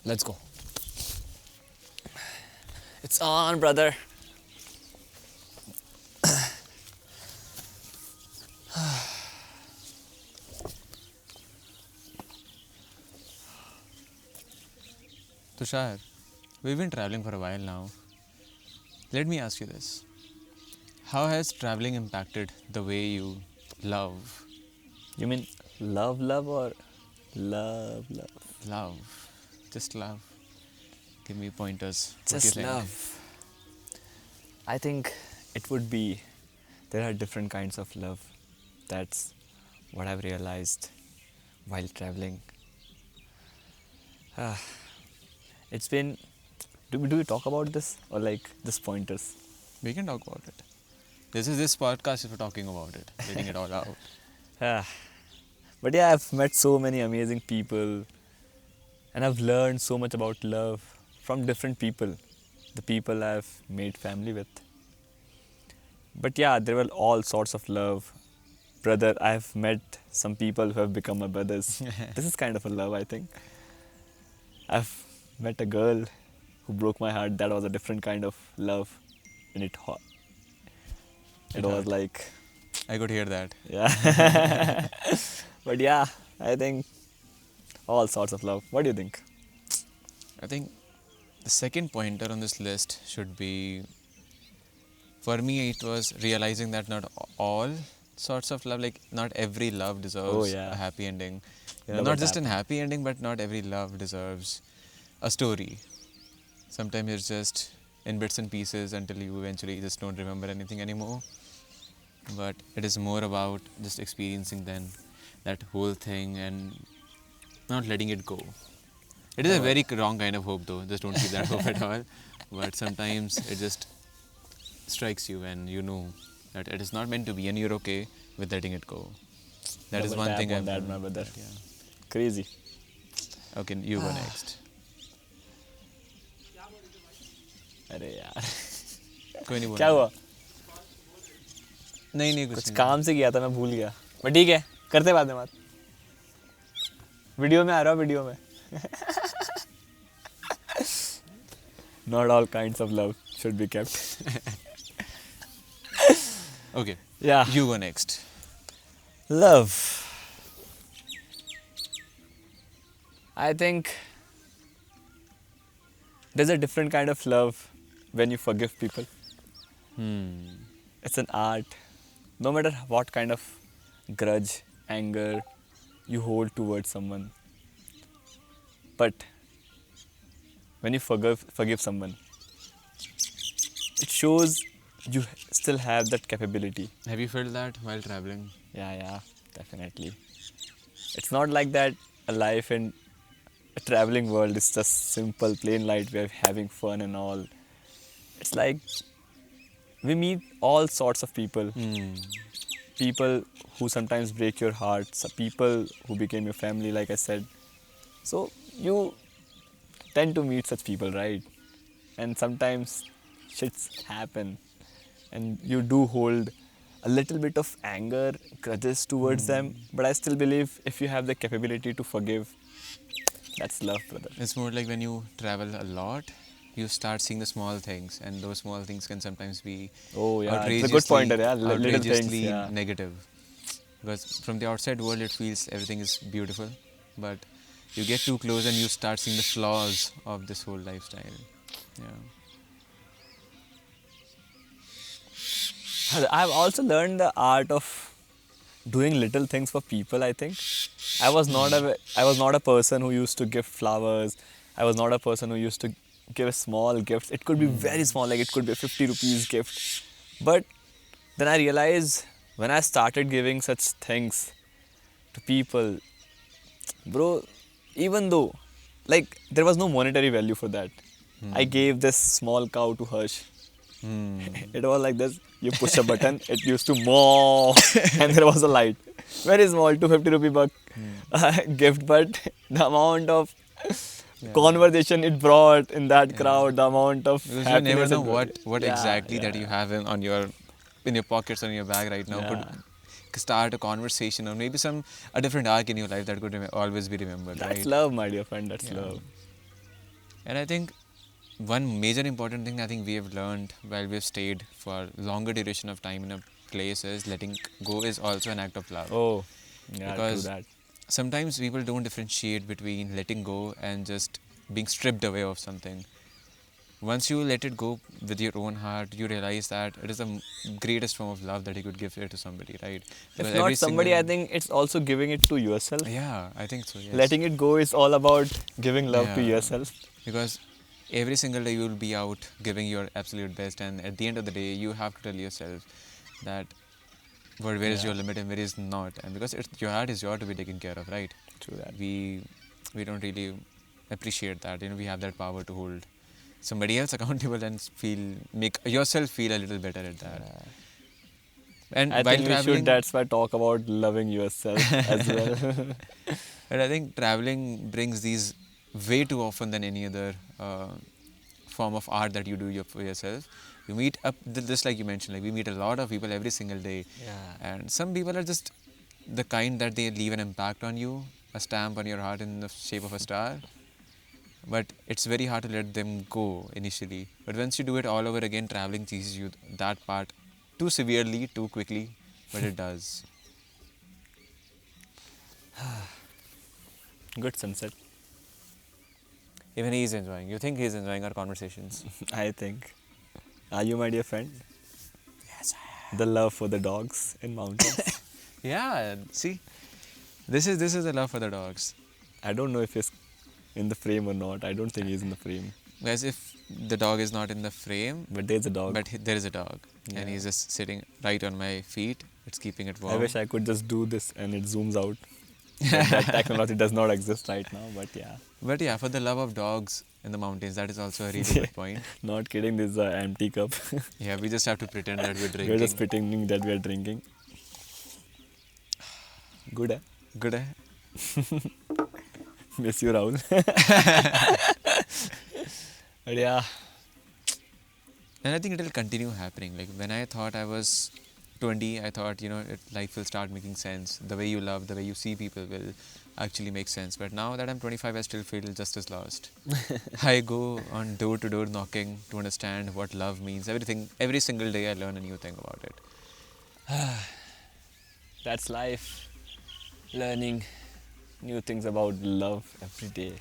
Let's go. It's on, brother. Tushar, we've been traveling for a while now. Let me ask you this. How has traveling impacted the way you love? You mean love or love? Love. Just love. Give me pointers. What do you Just think? love. I think it would be there are different kinds of love. That's what I've realized while traveling. It's been. Do we talk about this or like just pointers? We can talk about it. This is this podcast if we're talking about it, letting it all out. Ah, but yeah, I've met so many amazing people and I've learned so much about love from different people, the people I've made family with. But yeah, there were all sorts of love. Brother, I've met some people who have become my brothers. This is kind of a love, I think. I've met a girl who broke my heart. That was a different kind of love. And it It was hurt. like, I could hear that. yeah. But yeah, I think all sorts of love. What do you think? I think the second pointer on this list should be, for me, it was realizing that not all sorts of love, like not every love deserves Oh, yeah. a happy ending. Love Not it just an happened. happy ending, but not every love deserves a story. Sometimes it's just in bits and pieces until you eventually just don't remember anything anymore. But it is more about just experiencing then that whole thing and not letting it go. It is a very wrong kind of hope though, just don't keep that hope at all. But sometimes it just strikes you and you know that it is not meant to be and you're okay with letting it go. That is Double one tap thing on I've that, learned. my brother. Yeah. Crazy. Okay, you go next. अरे यार कोई नहीं क्या बोलना। हुआ? नहीं कुछ कुछ नहीं। काम से किया था, मैं भूल गया. बट ठीक है, करते बाद में बात. वीडियो में आ रहा हूँ, वीडियो में. Not all kinds of love should be kept. Okay, Yeah. you go next. Love. I think there's a different kind of love when you forgive people. It's an art. No matter what kind of grudge, anger you hold towards someone. But when you forgive someone, it shows you still have that capability. Have you felt that while traveling? Yeah, definitely. It's not like that a life in a traveling world is just simple, plain light, we're having fun and all. It's like we meet all sorts of people. People who sometimes break your heart, some people who became your family, like I said. So you tend to meet such people, right? And sometimes shits happen and you do hold a little bit of anger, grudges towards them. But I still believe if you have the capability to forgive, that's love, brother. It's more like when you travel a lot, you start seeing the small things, and those small things can sometimes be Oh yeah, it's a good pointer, yeah. Little things, outrageously yeah. negative. Because from the outside world, it feels everything is beautiful, but you get too close and you start seeing the flaws of this whole lifestyle. Yeah. I've also learned the art of doing little things for people. I think I was not a person who used to give flowers. I was not a person who used to give small gifts. It could be very small, like it could be a 50 rupees gift. But then I realized when I started giving such things to people, bro, even though like there was no monetary value for that, I gave this small cow to Harsh. It was like this. You push a button, it used to moo, and there was a light. Very small, 250 rupee buck gift, but the amount of conversation it brought in that crowd, the amount of Because you happiness. never know it what brought. Yeah, exactly that yeah. you have in your pockets or in your bag right now Yeah. could start a conversation or maybe a different arc in your life that could always be remembered. That's right? love, my dear friend. That's Yeah. love. And I think one major important thing I think we have learned while we've stayed for longer duration of time in a place is letting go is also an act of love. Oh, yeah, true Because that. sometimes people don't differentiate between letting go and just being stripped away of something. Once you let it go with your own heart, you realize that it is the greatest form of love that you could give it to somebody, right? If Because not every somebody, I single, think it's also giving it to yourself. yeah, I think so, yes. Letting it go is all about giving love to Yeah, yourself. because every single day you will be out giving your absolute best, and at the end of the day, you have to tell yourself that where is Yeah, your limit and where is not, and because your heart is yours to be taken care of, right? true that. We don't really appreciate that. We have that power to hold somebody else accountable and make yourself feel a little better at that. Yeah. And I while think we should, traveling, that's why, talk about loving yourself as well. but I think traveling brings these way too often than any other form of art that you do for yourself. You meet up, just like you mentioned, like we meet a lot of people every single day, Yeah. and some people are just the kind that they leave an impact on you, a stamp on your heart in the shape of a star. But it's very hard to let them go initially. But once you do it all over again, traveling teaches you that part too severely, too quickly, but it does. Good sunset, Even he's enjoying. You think he's enjoying our conversations? I think. Are you, my dear friend? Yes, The love for the dogs in mountains. yeah. See, this is the love for the dogs. I don't know if he's in the frame or not. I don't think he's in the frame. As if the dog is not in the frame, But there's a dog. but there is a dog, and Yeah. he's just sitting right on my feet. It's keeping it I warm. wish I could just do this and it zooms out. But that technology does not exist right now, but yeah. But yeah, for the love of dogs in the mountains, that is also a really good point. Not kidding, this is an empty cup. Yeah, we just have to pretend that we're drinking. We're just pretending that we are drinking. Good, eh? Good, eh? Miss you, Rahul. But yeah, And I think it will continue happening. Like when I thought I was 20, I thought, life will start making sense. The way you love, the way you see people will actually make sense. But now that I'm 25, I still feel just as lost. I go on door to door knocking to understand what love means. Everything, every single day I learn a new thing about it. that's life. Learning new things about love every day.